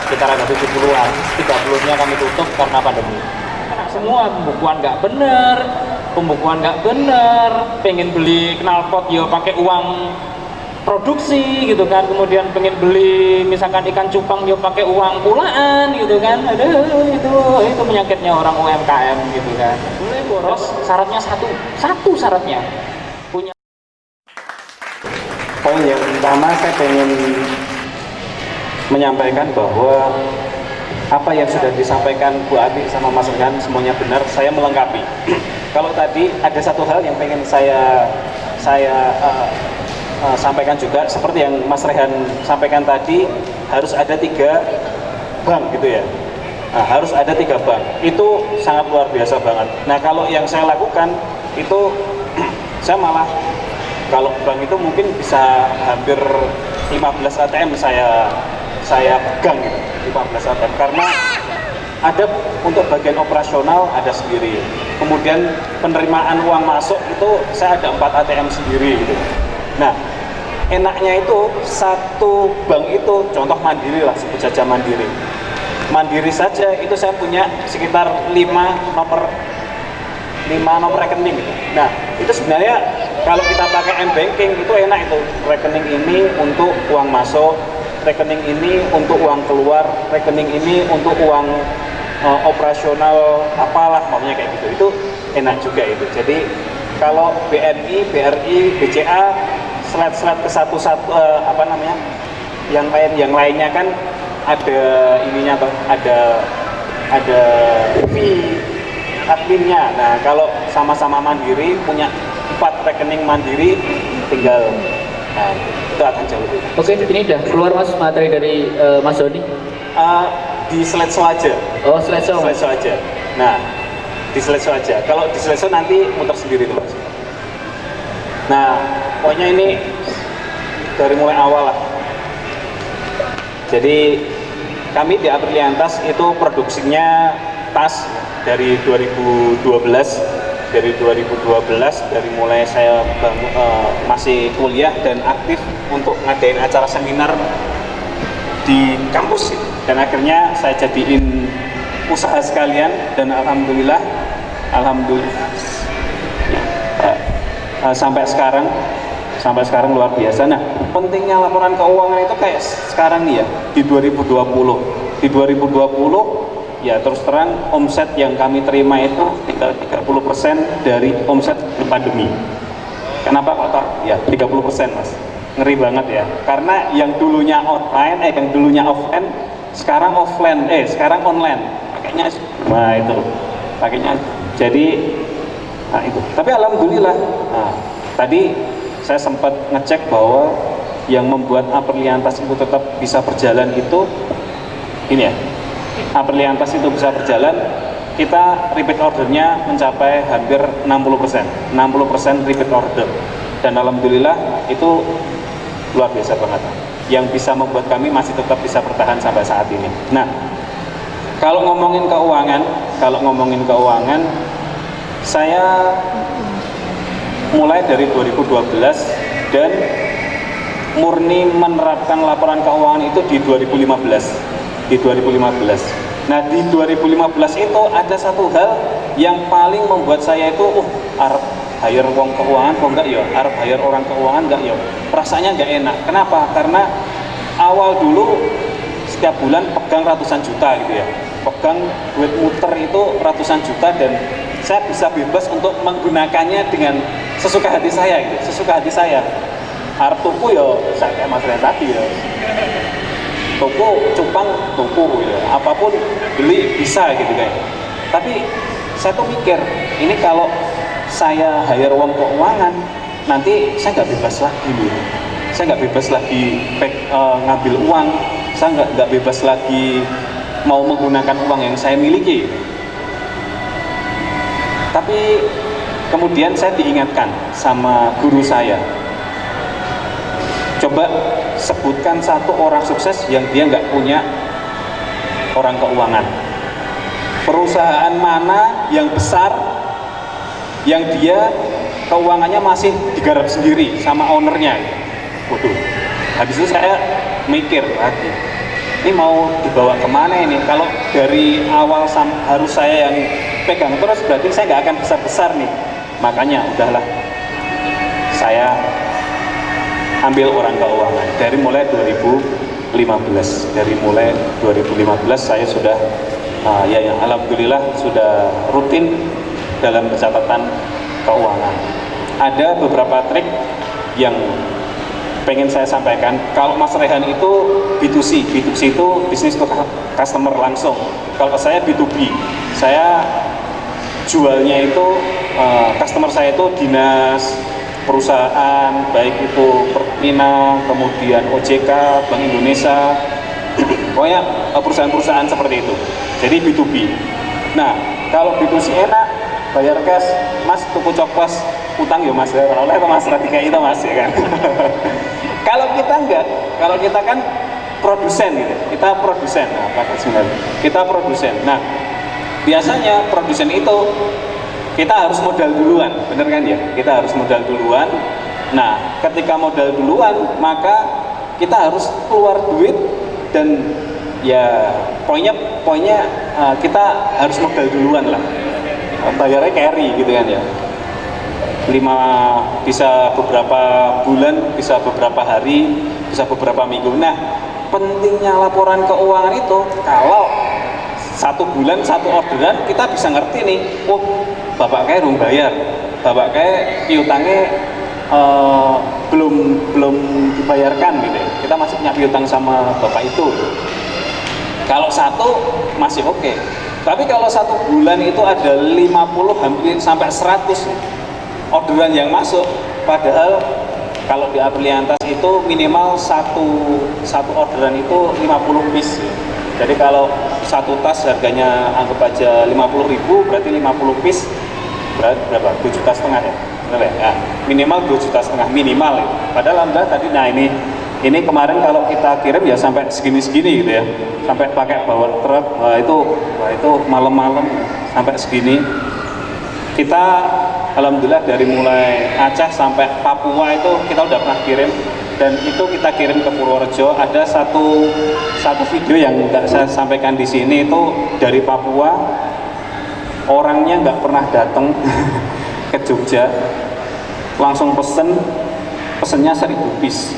Sekitar ada 70-an, 30-nya kami tutup karena pandemi. Semua pembukuan nggak bener, pengen beli knalpot ya pakai uang produksi gitu kan, kemudian pengen beli misalkan ikan cupang ya pakai uang pulaan gitu kan. Aduh, itu penyakitnya orang UMKM gitu kan. Boleh boros, syaratnya satu syaratnya punya. Poin yang pertama saya pengen menyampaikan bahwa apa yang sudah disampaikan Bu Ati sama Mas Rehan semuanya benar, saya melengkapi. Kalau tadi ada satu hal yang pengen saya sampaikan juga, seperti yang Mas Rehan sampaikan tadi, harus ada 3 bank gitu ya. Nah, harus ada 3 bank, itu sangat luar biasa banget. Nah, kalau yang saya lakukan itu saya malah, kalau bank itu mungkin bisa hampir 15 ATM saya pegang gitu, 15 ATM, karena ada untuk bagian operasional ada sendiri, kemudian penerimaan uang masuk itu saya ada 4 ATM sendiri gitu. Nah, enaknya itu satu bank itu, contoh Mandiri lah, sebut saja Mandiri saja itu saya punya sekitar 5 nomor rekening gitu. Nah, itu sebenarnya kalau kita pakai M-Banking itu enak, itu rekening ini untuk uang masuk, rekening ini untuk uang keluar, rekening ini untuk uang operasional apalah, maunya kayak gitu. Itu enak juga itu. Jadi kalau BNI, BRI, BCA slide ke satu-satu yang lainnya kan ada ininya atau ada fee adminnya. Nah, kalau sama-sama Mandiri punya 4 rekening Mandiri, tinggal itu akan jauh lebih. Oke, ini udah keluar Mas materi dari Mas Doni? Di slideshow aja. Oh, slideshow aja. Nah, di slideshow aja. Kalau di slideshow nanti muter sendiri tuh Mas. Nah, pokoknya ini dari mulai awal lah. Jadi kami di Apriliantas itu produksinya tas dari 2012, dari mulai saya masih kuliah dan aktif untuk ngadain acara seminar di kampus, dan akhirnya saya jadiin usaha sekalian, dan alhamdulillah sampai sekarang luar biasa. Nah, pentingnya laporan keuangan itu kayak sekarang nih ya, di 2020 ya, terus terang omset yang kami terima itu 30% dari omset pandemi. Kenapa kok? Ya 30% Mas, ngeri banget ya, karena yang dulunya offline sekarang online pakainya. Nah itu pakainya, jadi itu. Tapi alhamdulillah, tadi saya sempat ngecek bahwa yang membuat Apriliantas itu tetap bisa berjalan itu ini ya, Apriliantas itu bisa berjalan, kita repeat ordernya mencapai hampir 60% repeat order, dan alhamdulillah itu luar biasa banget, yang bisa membuat kami masih tetap bisa bertahan sampai saat ini. Nah, kalau ngomongin keuangan, saya mulai dari 2012 dan murni menerapkan laporan keuangan itu di 2015. Nah, di 2015 itu ada satu hal yang paling membuat saya itu arep hire wong keuangan kok enggak ya, arep hire orang keuangan enggak ya, perasaannya enggak enak. Kenapa? Karena awal dulu setiap bulan pegang ratusan juta gitu ya, pegang duit muter itu ratusan juta, dan saya bisa bebas untuk menggunakannya dengan sesuka hati saya gitu, arep tuku ya saya Mas Ren tadi ya, toko cupang toko ya, apapun beli bisa gitu kan. Tapi saya tuh mikir, ini kalau saya hire uang keuangan, nanti saya nggak bebas lagi loh. Saya nggak bebas lagi ngambil uang, saya nggak bebas lagi mau menggunakan uang yang saya miliki. Tapi kemudian saya diingatkan sama guru saya, coba sebutkan satu orang sukses yang dia nggak punya orang keuangan. Perusahaan mana yang besar yang dia keuangannya masih digarap sendiri sama ownernya. Waduh, habis itu saya mikir lagi, ini mau dibawa kemana ini? Kalau dari awal harus saya yang pegang terus, berarti saya nggak akan besar-besar nih. Makanya udahlah, saya ambil orang keuangan dari mulai 2015. Dari mulai 2015 saya sudah ya alhamdulillah sudah rutin dalam pencatatan keuangan. Ada beberapa trik yang pengen saya sampaikan. Kalau Mas Rehan itu B2C itu bisnis to customer langsung. Kalau saya B2B, saya jualnya itu customer saya itu dinas, perusahaan, baik itu Pertamina, kemudian OJK, Bank Indonesia, pokoknya perusahaan-perusahaan seperti itu. Jadi B2B. Nah, kalau B2C enak, bayar cash, Mas tuku coklas, utang ya Mas, kalau itu Mas Radika itu Mas ya kan. Kalau kita enggak, kalau kita kan produsen gitu, kita produsen, kita produsen. Nah, biasanya produsen itu kita harus modal duluan, bener kan ya? Kita harus modal duluan. Nah, ketika modal duluan, maka kita harus keluar duit dan ya poinnya kita harus modal duluan lah. Bayarnya carry gitu kan ya. Bisa beberapa bulan, bisa beberapa hari, bisa beberapa minggu. Nah, pentingnya laporan keuangan itu kalau 1 bulan 1 orderan kita bisa ngerti nih, oh bapak kayak belum bayar, bapak kayak piutangnya belum dibayarkan gitu ya. Kita masih punya piutang sama bapak itu. Kalau 1 masih oke. Tapi kalau 1 bulan itu ada 50 hampir sampai 100 orderan yang masuk, padahal kalau di Apriliantas itu minimal satu orderan itu 50 piece. Jadi kalau 1 tas harganya anggap aja 50.000, berarti 50 piece berapa? 2,5 juta ya? Benar ya? Ya, minimal 2,5 juta minimal ya. Padahal Anda tadi, nah ini kemarin kalau kita kirim ya sampai segini-segini gitu ya, sampai pakai bawa truk, itu malam-malam sampai segini. Kita alhamdulillah dari mulai Aceh sampai Papua itu kita udah pernah kirim, dan itu kita kirim ke Purworejo. Ada satu video yang nggak saya sampaikan di sini, itu dari Papua, orangnya nggak pernah datang ke Jogja, langsung pesennya 1.000 piece.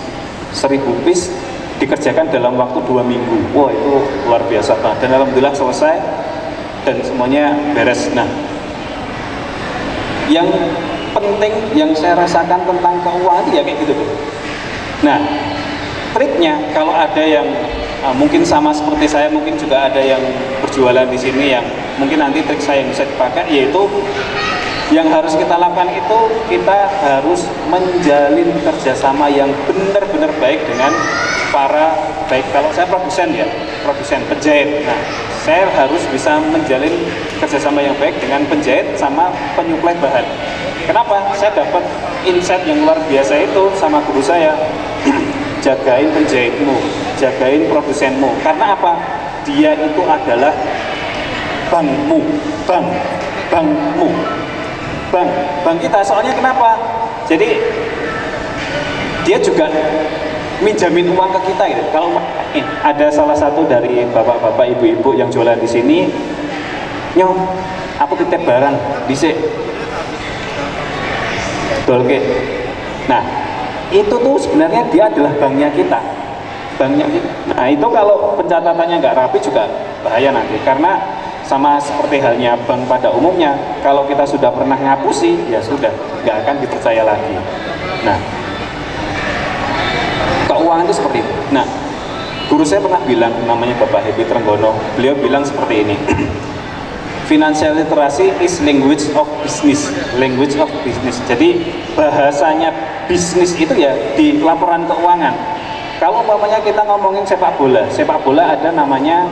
1.000 piece dikerjakan dalam waktu 2 minggu. Wah, itu luar biasa Pak. Dan alhamdulillah selesai dan semuanya beres. Nah, yang penting yang saya rasakan tentang keuangan ya kayak gitu tuh. Nah, triknya kalau ada yang mungkin sama seperti saya, mungkin juga ada yang berjualan di sini yang mungkin nanti trik saya yang bisa dipakai, yaitu yang harus kita lakukan itu kita harus menjalin kerjasama yang benar-benar baik dengan para, baik kalau saya produsen penjahit. Nah, saya harus bisa menjalin kerjasama yang baik dengan penjahit sama penyuplai bahan. Kenapa? Saya dapat insight yang luar biasa itu sama guru saya. Jagain penjahitmu, jagain produsenmu. Karena apa? Dia itu adalah bankmu, bankmu, bank kita. Soalnya kenapa? Jadi dia juga minjamin uang ke kita gitu. Kalau ada salah satu dari bapak-bapak, ibu-ibu yang jualan di sini, nyong, aku titip barang dhisik. Dolke. Nah, itu tuh sebenarnya dia adalah banknya kita. Nah, itu kalau pencatatannya nggak rapi juga bahaya nanti, karena sama seperti halnya bank pada umumnya, kalau kita sudah pernah ngapusi, ya sudah, nggak akan dipercaya lagi. Nah, keuangan itu seperti itu. Nah, guru saya pernah bilang, namanya Bapak Happy Trenggono, beliau bilang seperti ini. Financial literacy is language of business. Language of business. Jadi bahasanya bisnis itu ya di laporan keuangan. Kalau umpamanya kita ngomongin sepak bola ada namanya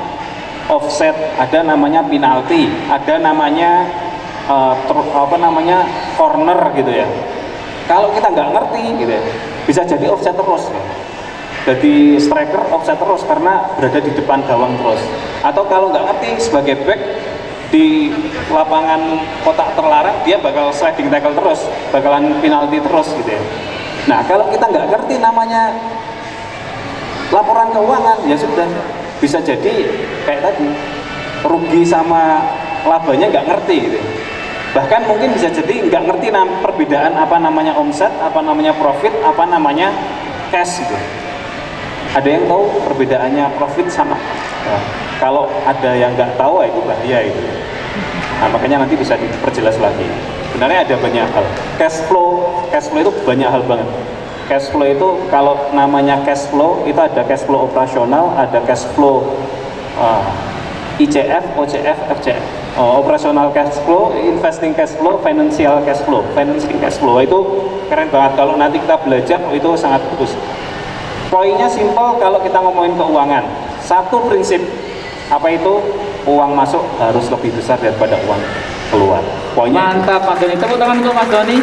offset, ada namanya penalti, ada namanya corner gitu ya. Kalau kita nggak ngerti gitu ya, bisa jadi offset terus ya. Jadi striker offset terus karena berada di depan gawang terus. Atau kalau nggak ngerti sebagai back di lapangan kotak terlarang, dia bakal sliding tackle terus, bakalan penalti terus gitu ya. Nah kalau kita nggak ngerti namanya laporan keuangan, ya sudah, bisa jadi kayak tadi, rugi sama labanya nggak ngerti gitu. Bahkan mungkin bisa jadi nggak ngerti perbedaan apa namanya omset, apa namanya profit, apa namanya cash gitu. Ada yang tahu perbedaannya profit sama? Nah, kalau ada yang nggak tahu, itu bahaya itu. Nah, makanya nanti bisa diperjelas lagi. Sebenarnya ada banyak hal. Cash flow itu banyak hal banget. Cash flow itu kalau namanya cash flow itu ada cash flow operasional, ada cash flow ICF, OCF, FCF. Operational cash flow, investing cash flow, financial cash flow. Financing cash flow itu keren banget. Kalau nanti kita belajar, itu sangat bagus. Poinnya simpel kalau kita ngomongin keuangan. Satu prinsip, apa itu? Uang masuk harus lebih besar daripada uang keluar. Poinnya Mantap Mas Doni, tepuk tangan untuk Mas Doni.